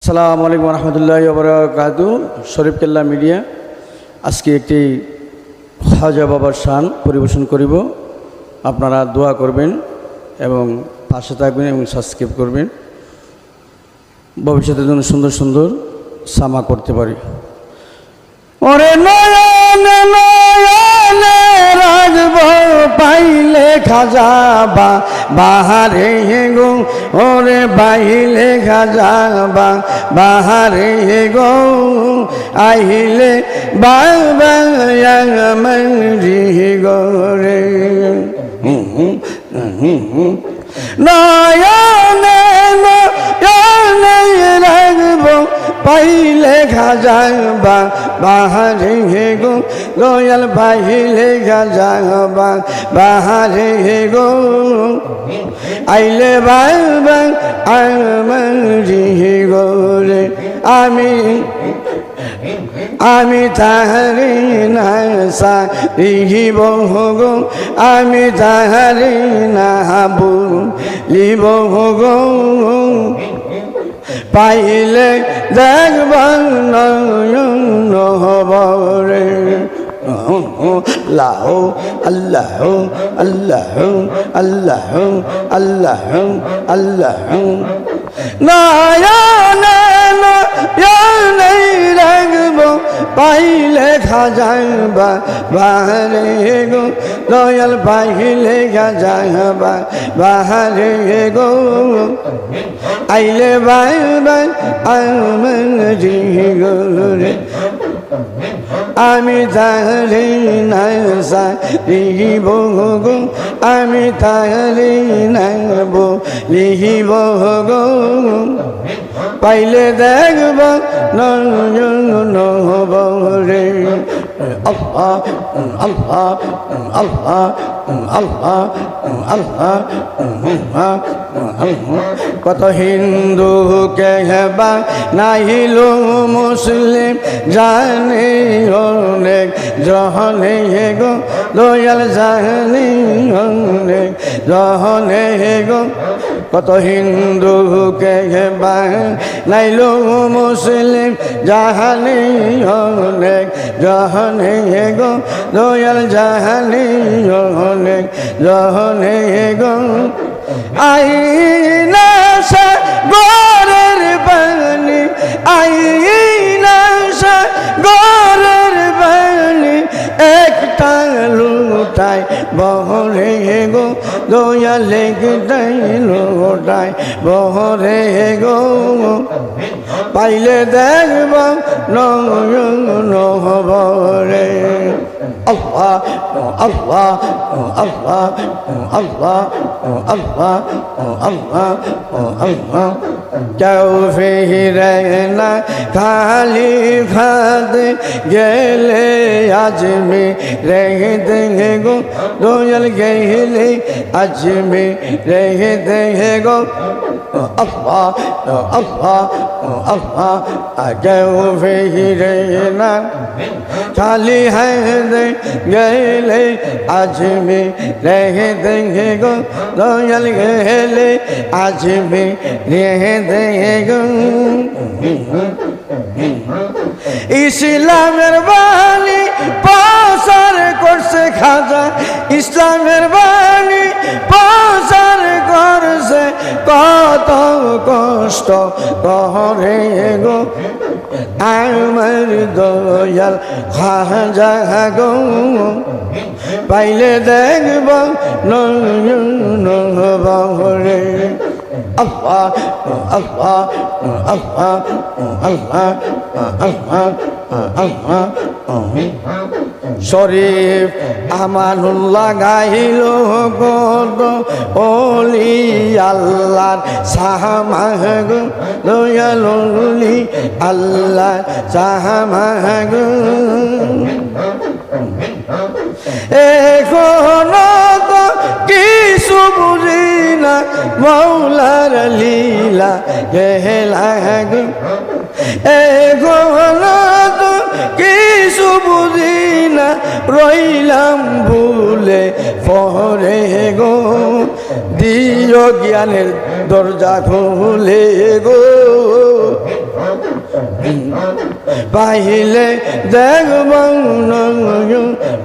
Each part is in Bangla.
আসসালামু আলাইকুম রহমতুল্লাহি ওয়া বারাকাতুহু। শরীফ কেল্লা মিডিয়া আজকে একটি খাজা বাবার শান পরিবেশন করিব। আপনারা দোয়া করবেন এবং পাশে থাকবেন এবং সাবস্ক্রাইব করবেন, ভবিষ্যতের জন্য সুন্দর সুন্দর সামা করতে পারি। ওরে নয়নে নয়নে রাখব পাইলে খাজা বাহারে গো, ওরে বাইলে খাজা বাহারে গো, আইলে বাবা মরি গো রে। নয়নে নয়নে রাখব পাইলে খাজা বাহারে গো, দয়াল পাইলে খাজা বাহারে গো, আইলে বাবা মরি গো রে। আমি তাহারি না সারিব গো, আমি তাহারি না বলিব গো, পাইলে দেখব নয়ন হবরে। আল্লাহ আল্লাহ আল্লাহ আল্লাহ আল্লাহ আল্লাহ নয়নে নয়নে রাখব পাইলে খাজা বাহারে গো, দয়াল পাইলে খাজা বাহারে গো, আইলে বাবা মরি গো রে। আমি তাহারি না সারিব গো, আমি তাহারি না বলিব গো, পাইলে দেখব নয়ন হবরে। আল্লাহ আল্লাহ আল্লাহ আল্লাহ আল্লাহ আল্লাহ। কত হিন্দু কেহবা নাইল মুসলিম জানে অনেক জহনে গো, দয়াল জানে অনেক জহনে গো। কত হিন্দু কেহবা নাইল মুসলিম জাহানে অনেক জহনে গো, দয়াল জাহানে অনেক জহনে গো। আইনা সাগরের পানি, আইনা সাগরের পানি, একটা লুটাই বহরে গো, দয়াল একটাই লুটাই বহরে গো, পাইলে দেখব নয়ন হবরে। আল্লাহ আল্লাহ আল্লাহ আল্লাহ আল্লাহ আল্লাহ আল্লাহ। কেউ ফিরে না খালি ভাত গেলে আজমি রেখে দেঙ্গে গো, দয়াল গেলে আজমি রেখে দেঙ্গে গো। আল্লাহ আল্লাহ আল্লাহ। কেউ ফিরে না খালি হাত গেলে আজমি রেখে দেঙ্গে গো, দয়াল গেলে আজমি রেখে দেঙ্গে গো। ইসলামের বাণী প্রচার করছে খাজা, ইসলামের বাণী প্রচার করছে, কত কষ্ট করে গো আমার দয়াল খাজা গো, পাইলে দেখব নয়ন হবরে। আল্লাহ আল্লাহ আল্লাহ আল্লাহ আল্লাহ আল্লাহ। শরীফ আমানুল্লাহ গাইল গদ ওলি আল্লাহর সাহামাহ গো, দয়াল ওলি আল্লাহ সাহামাহ গো। এখনো তো কিছু বুঝি না মৌলার লীলা গেলা গো, এখনো তো কিছু বুঝি না রইলাম ভুলে পরে গো, দিও জ্ঞানের দরজা খুলে গো। পাইলে দেখব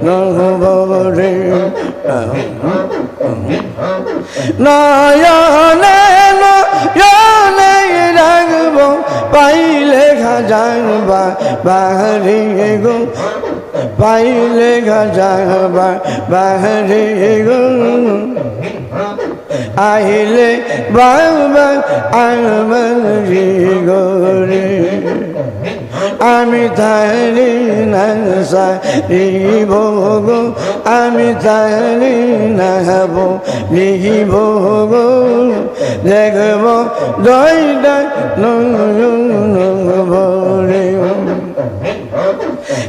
নহবরে নয়নে নয়নে রাখব পাইলে খাজান বাহারে গো পাইলে খাজান বাহারে গো আইলে বাবা আমারি গোরে আমি তারি না সারিব গো আমি তারি না হব লিখিব গো দেখব দইটা নরে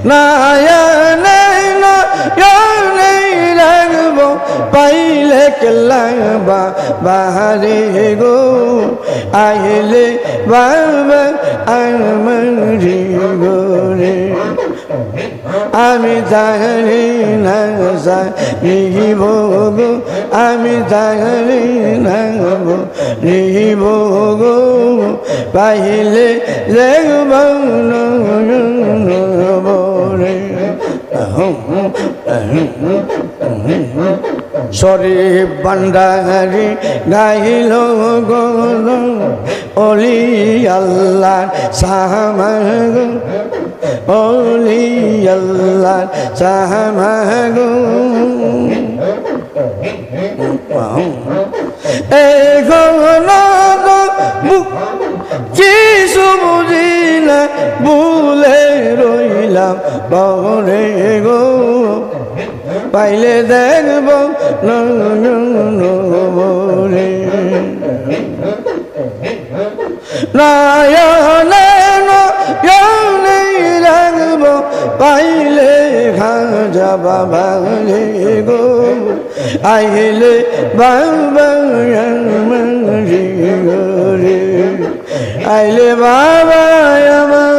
নয়নে নয়নে রাখব পাইলে কেলা বাহারে গো আইলে বাবা আমারি গোরে আমি তারি না সারিব গো আমি তারি না হব লিখিব গো পাইলে দেখব নরে শরীফ ভান্ডারী গাইল গো অলি আল্লাহ সাহামাগ অলি আল্লাহ সাহামাগ কিছু বুঝি না ভুলে রইলাম বরে গো পাইলে দেখব নরে নয়নে নয়নে রাখব পাইলে খাজা বাবা গো আইলে বাবা আমারি গোরে আইলে বাবা আমার